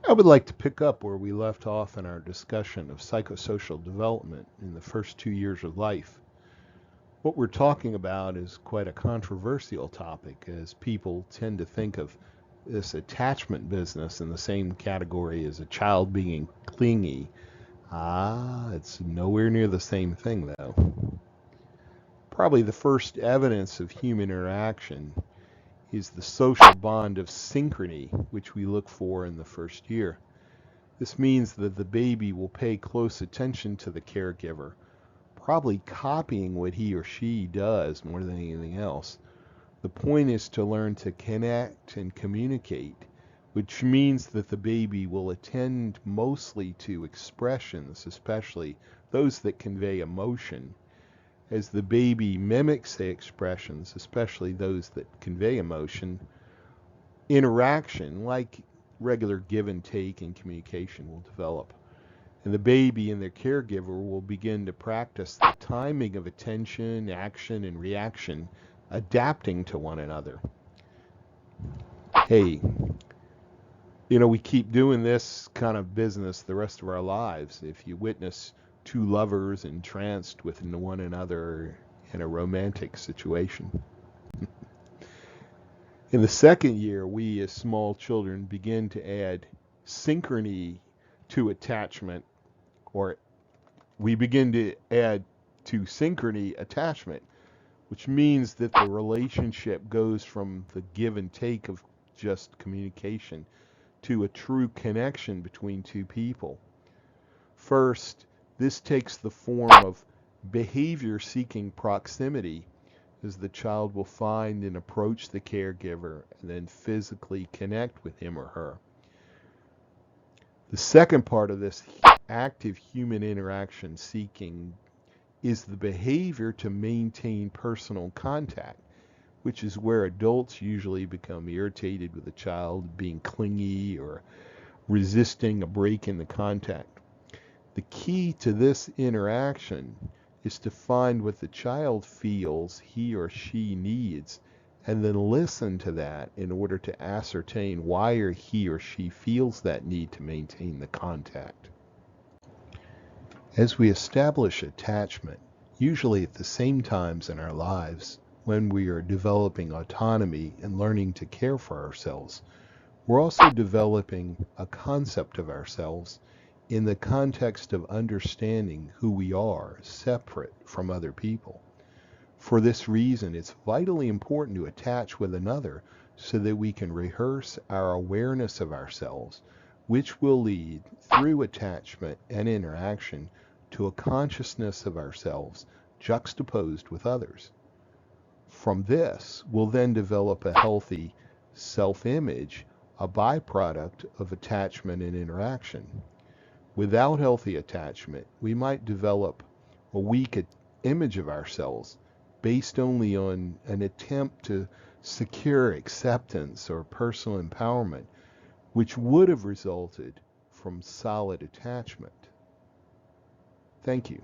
I would like to pick up where we left off in our discussion of psychosocial development in the first 2 years of life. What we're talking about is quite a controversial topic, as people tend to think of this attachment business in the same category as a child being clingy. It's nowhere near the same thing, though. Probably the first evidence of human interaction is the social bond of synchrony, which we look for in the first year. This means that the baby will pay close attention to the caregiver, probably copying what he or she does more than anything else. The point is to learn to connect and communicate, which means that the baby will attend mostly to expressions, especially those that convey emotion. As the baby mimics the expressions, especially those that convey emotion, interaction, like regular give and take in communication, will develop. And the baby and their caregiver will begin to practice the timing of attention, action, and reaction, adapting to one another. Hey, we keep doing this kind of business the rest of our lives. If you witness two lovers entranced with one another in a romantic situation. In the second year, we as small children begin to add synchrony to attachment, or we begin to add to synchrony attachment, which means that the relationship goes from the give and take of just communication to a true connection between two people. First, this takes the form of behavior seeking proximity, as the child will find and approach the caregiver and then physically connect with him or her. The second part of this active human interaction seeking is the behavior to maintain personal contact, which is where adults usually become irritated with a child being clingy or resisting a break in the contact. The key to this interaction is to find what the child feels he or she needs and then listen to that in order to ascertain why he or she feels that need to maintain the contact. As we establish attachment, usually at the same times in our lives when we are developing autonomy and learning to care for ourselves, we're also developing a concept of ourselves in the context of understanding who we are separate from other people. For this reason, it's vitally important to attach with another so that we can rehearse our awareness of ourselves, which will lead, through attachment and interaction, to a consciousness of ourselves juxtaposed with others. From this, we'll then develop a healthy self-image, a byproduct of attachment and interaction. Without healthy attachment, we might develop a weak image of ourselves based only on an attempt to secure acceptance or personal empowerment, which would have resulted from solid attachment. Thank you.